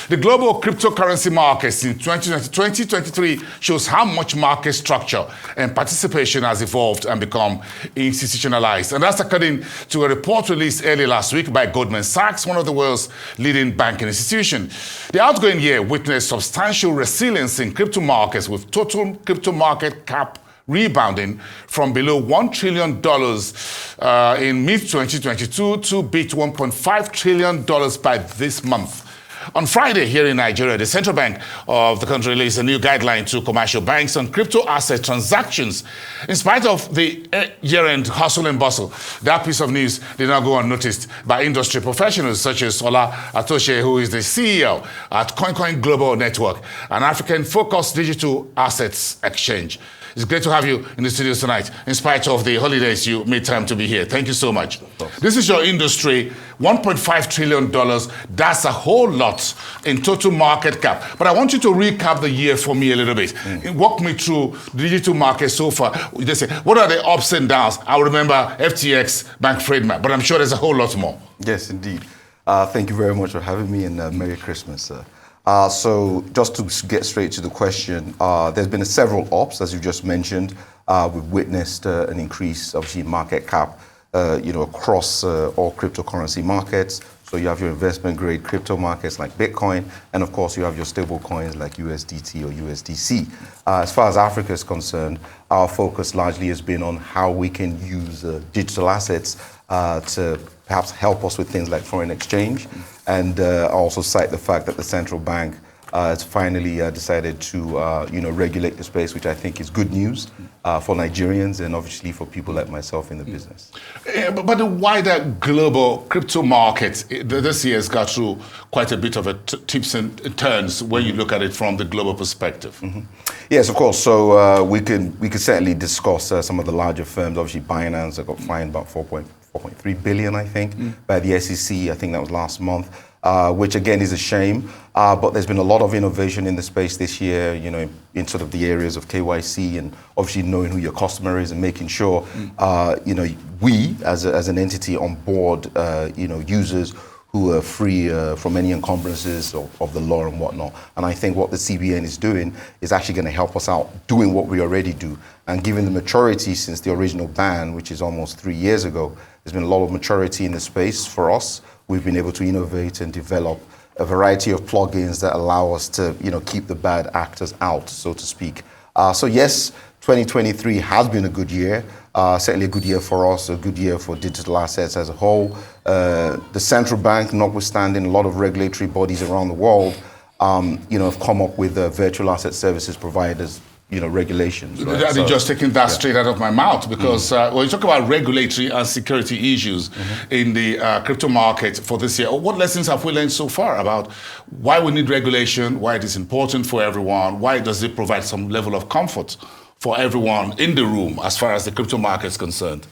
The global cryptocurrency markets in 2023 shows how much market structure and participation has evolved and become institutionalized. And that's according to a report released early last week by Goldman Sachs, one of the world's leading banking institutions. The outgoing year witnessed substantial resilience in crypto markets, with total crypto market cap rebounding from below $1 trillion in mid-2022 to beat $1.5 trillion by this month. On Friday, here in Nigeria, the central bank of the country released a new guideline to commercial banks on crypto asset transactions. In spite of the year-end hustle and bustle, that piece of news did not go unnoticed by industry professionals such as Atose, who is the CEO at Koinkoin Global Network, an African-focused digital assets exchange. It's great to have you in the studios tonight. In spite of the holidays, you made time to be here. Thank you so much. This is your industry, $1.5 trillion. That's a whole lot in total market cap. But I want you to recap the year for me a little bit. Walk me through the digital market so far. They say, what are the ups and downs? I remember FTX, Bank Freedman, but I'm sure there's a whole lot more. Yes, indeed. Thank you very much for having me, and Merry Christmas, sir. So just to get straight to the question, there's been several ups, as you just mentioned. We've witnessed an increase, obviously, in market cap, across all cryptocurrency markets. So you have your investment-grade crypto markets like Bitcoin, and of course you have your stable coins like USDT or USDC. As far as Africa is concerned, our focus largely has been on how we can use digital assets to perhaps help us with things like foreign exchange, and also cite the fact that the central bank has finally decided to regulate the space, which I think is good news for Nigerians and obviously for people like myself in the business. But the wider global crypto market this year has got through quite a bit of tips and turns when you look at it from the global perspective. Yes, of course. So we could certainly discuss some of the larger firms. Obviously, Binance got fined about 4.3 billion, I think, by the SEC. I think that was last month. Which again is a shame, but there's been a lot of innovation in the space this year, in sort of the areas of KYC and obviously knowing who your customer is and making sure, we as an entity on board, users who are free from any encumbrances of the law and whatnot. And I think what the CBN is doing is actually going to help us out doing what we already do. And given the maturity since the original ban, which is almost 3 years ago, there's been a lot of maturity in the space for us. We've been able to innovate and develop a variety of plugins that allow us to, keep the bad actors out, so to speak. So yes, 2023 has been a good year. Certainly a good year for us, a good year for digital assets as a whole. The central bank, notwithstanding a lot of regulatory bodies around the world, have come up with virtual asset services providers, regulations. Right? You're just taking that straight out of my mouth, because when you talk about regulatory and security issues in the crypto market for this year, what lessons have we learned so far about why we need regulation, why it is important for everyone, why does it provide some level of comfort for everyone in the room as far as the crypto market is concerned?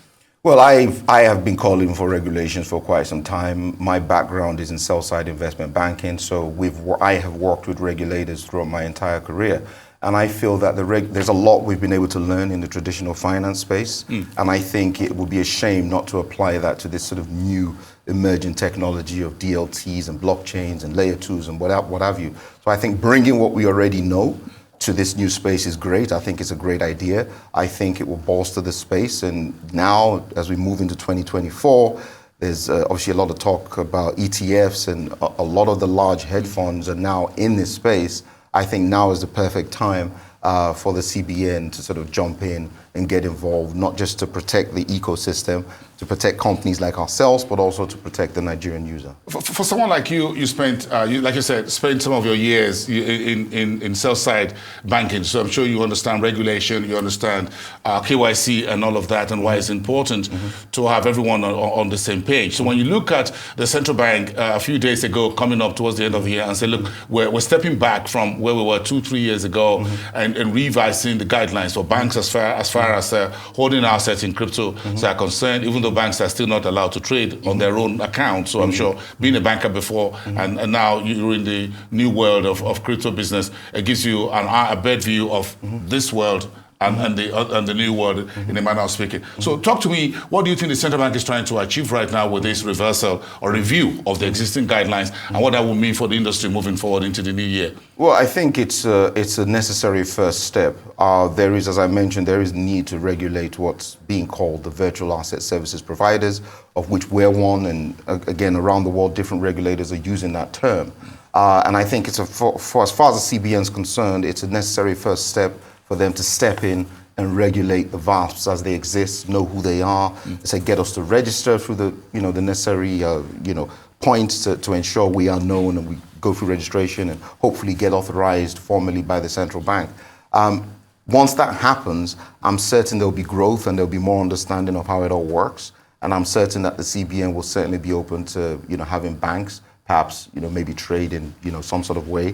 Well, I have been calling for regulations for quite some time. My background is in sell-side investment banking, so I have worked with regulators throughout my entire career. And I feel that there's a lot we've been able to learn in the traditional finance space. And I think it would be a shame not to apply that to this sort of new emerging technology of DLTs and blockchains and layer 2s and what have you. So I think bringing what we already know to this new space is great. I think it's a great idea. I think it will bolster the space. And now, as we move into 2024, there's obviously a lot of talk about ETFs, and a lot of the large hedge funds are now in this space. I think now is the perfect time for the CBN to sort of jump in and get involved, not just to protect the ecosystem, to protect companies like ourselves, but also to protect the Nigerian user. For someone like you spent, like you said, spent some of your years in sell-side banking, so I'm sure you understand regulation, you understand KYC and all of that, and why it's important to have everyone on the same page. So when you look at the central bank a few days ago, coming up towards the end of the year, and say, look, we're stepping back from where we were 2-3 years ago, and revising the guidelines for banks as far as holding assets in crypto are concerned, even though banks are still not allowed to trade on their own account. So I'm sure being a banker before and now you're in the new world of crypto business, it gives you a better view of this world and the new world, in a manner of speaking. So talk to me, what do you think the central bank is trying to achieve right now with this reversal or review of the existing guidelines, and what that will mean for the industry moving forward into the new year? Well, I think it's a necessary first step. There is, as I mentioned, there is need to regulate what's being called the virtual asset services providers, of which we're one, and again, around the world, different regulators are using that term. And I think for as far as the CBN is concerned, it's a necessary first step for them to step in and regulate the VASPs as they exist, know who they are, say get us to register through the necessary points to ensure we are known, and we go through registration and hopefully get authorized formally by the central bank. Once that happens, I'm certain there'll be growth and there'll be more understanding of how it all works. And I'm certain that the CBN will certainly be open to having banks perhaps maybe trade in some sort of way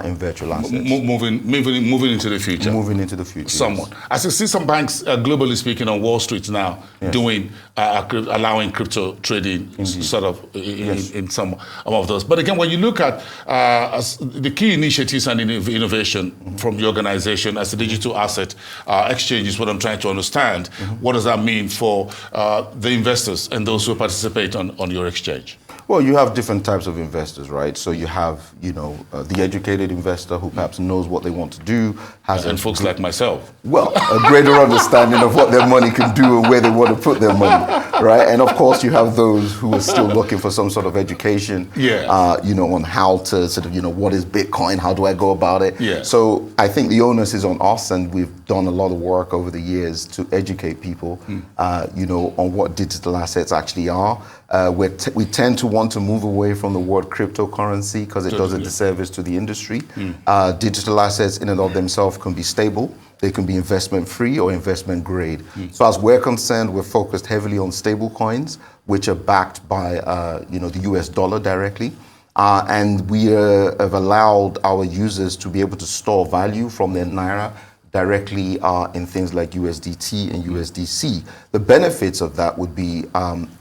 in virtual assets. Moving into the future. Moving into the future. Somewhat. Yes. As you see some banks, globally speaking, on Wall Street now, doing allowing crypto trading, sort of in some of those. But again, when you look at the key initiatives and innovation from the organization as a digital asset exchange is what I'm trying to understand. What does that mean for the investors and those who participate on your exchange? Well, you have different types of investors, right? So you have, the educated investor who perhaps knows what they want to do, and folks like myself. Well, a greater understanding of what their money can do and where they want to put their money, right? And of course, you have those who are still looking for some sort of education, on how to sort of, what is Bitcoin? How do I go about it? Yeah. So I think the onus is on us, and we've done a lot of work over the years to educate people, on what digital assets actually are. We tend to want to move away from the word cryptocurrency because it does a disservice to the industry. Digital assets in and of themselves can be stable. They can be investment free or investment grade. So as we're concerned, we're focused heavily on stable coins, which are backed by the US dollar directly. And we have allowed our users to be able to store value from their Naira directly in things like USDT and USDC. The benefits of that would be,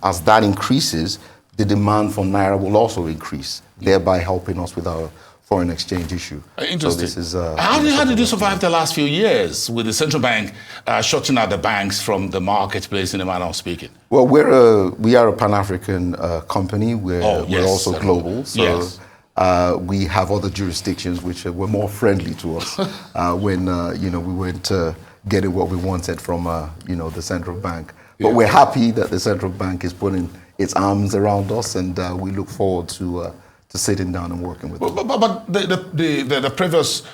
as that increases, the demand for Naira will also increase, thereby helping us with our foreign exchange issue. Interesting. So this is, how did you survive the last few years with the central bank shutting out the banks from the marketplace, in a manner of speaking? Well, we are a Pan-African company. We're also global. So we have other jurisdictions which were more friendly to us when we weren't getting what we wanted from the central bank. But we're happy that the central bank is putting its arms around us, and we look forward to sitting down and working with them. But the previous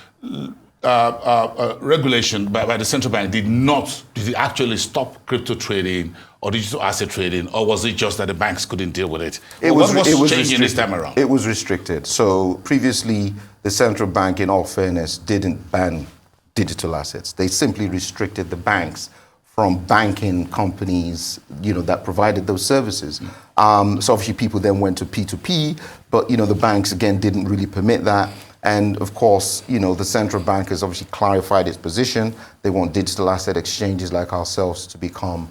regulation by the central bank did it actually stop crypto trading or digital asset trading, or was it just that the banks couldn't deal with it? What was changing this time around? It was restricted. So previously, the central bank, in all fairness, didn't ban digital assets. They simply restricted the banks from banking companies, that provided those services. So obviously people then went to P2P, but the banks again didn't really permit that. And of course, the central bank has obviously clarified its position. They want digital asset exchanges like ourselves to become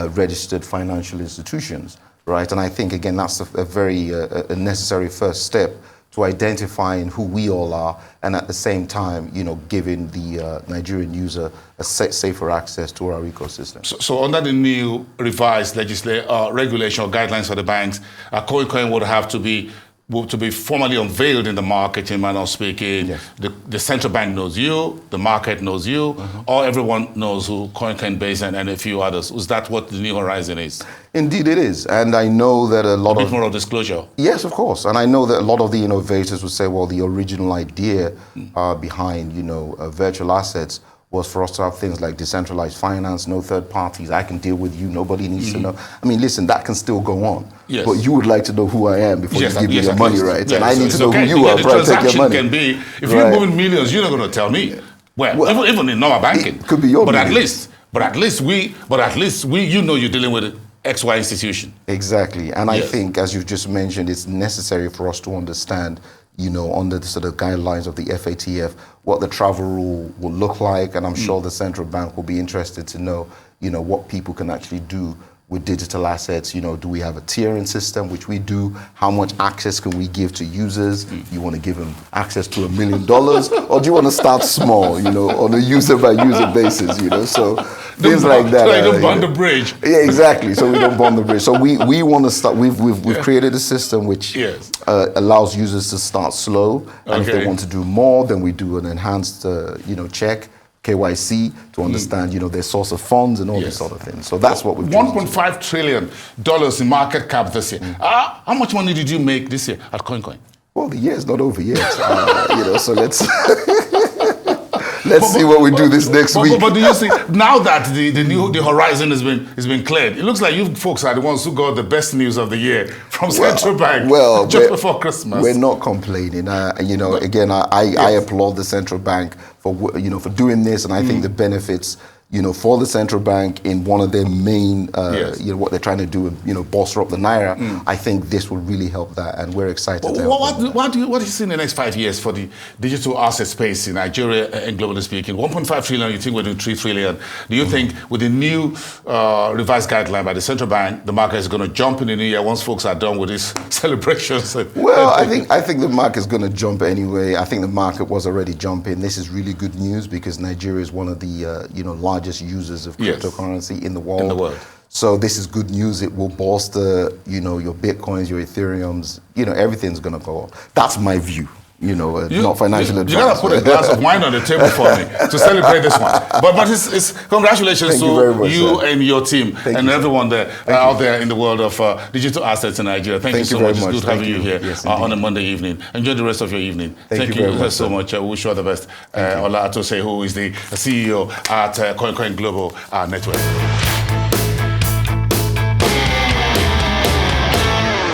registered financial institutions, right? And I think again that's a very necessary first step to identifying who we all are, and at the same time, giving the Nigerian user a safer access to our ecosystem. So under the new revised regulation or guidelines for the banks, Koinkoin would have to be formally unveiled in the market, in manner of speaking. Yes. The central bank knows you, the market knows you, or everyone knows who Koinkoin is and a few others. Is that what the new horizon is? Indeed it is. And I know that a lot of... more of disclosure. Yes, of course. And I know that a lot of the innovators would say, well, the original idea behind, virtual assets was for us to have things like decentralized finance, no third parties, I can deal with you, nobody needs to know. I mean, listen, that can still go on. Yes. But you would like to know who I am before you give me your money, right? Yeah, and I need to know who you are before I take your money. Can be, if you're moving millions, you're not going to tell me. Well, even in normal banking. It could be your But money. at least we, you're dealing with XY institution. Exactly. And I think, as you've just mentioned, it's necessary for us to understand, under the sort of guidelines of the FATF, what the travel rule will look like. And I'm sure the central bank will be interested to know, what people can actually do with digital assets. You know, do we have a tiering system, which we do? How much access can we give to users? You want to give them access to $1 million, or do you want to start small, you know, on a user by user basis, you know? So things like that. So you don't burn the bridge. Yeah, exactly. So we don't burn the bridge. So we want to start. We've created a system which allows users to start slow, and if they want to do more, then we do an enhanced, you know, check. KYC to understand, you know, their source of funds and all these sort of things. So that's what we've done. $1.5 trillion in market cap this year. How much money did you make this year at Koinkoin? Well, the year's not over yet, you know. So let's see what we do this next week. But do you see now that the horizon has been cleared? It looks like you folks are the ones who got the best news of the year from Central Bank just before Christmas. We're not complaining. You know, again, I applaud the Central Bank for, you know, for doing this, and I think the benefits, you know, for the central bank in one of their main, you know, what they're trying to do, you know, bolster up the naira. I think this will really help that, and we're excited. What do you see in the next 5 years for the digital asset space in Nigeria and globally speaking? 1.5 trillion. You think we're doing 3 trillion? Do you think with the new revised guideline by the central bank, the market is going to jump in the new year once folks are done with these celebrations? Well, I think the market is going to jump anyway. I think the market was already jumping. This is really good news because Nigeria is one of the you know, largest users of cryptocurrency in the world. So this is good news. It will bolster, you know, your Bitcoins, your Ethereums, you know, everything's going to go up. That's my view. You know, not financial advice. You gotta put a glass of wine on the table for me to celebrate this one. But it's congratulations to you and your team and everyone there out there in the world of digital assets in Nigeria. Thank you so much. It's good having you here on a Monday evening. Enjoy the rest of your evening. Thank you so much. We wish you all the best. Ola Atose, who is the CEO at Koinkoin Global Network.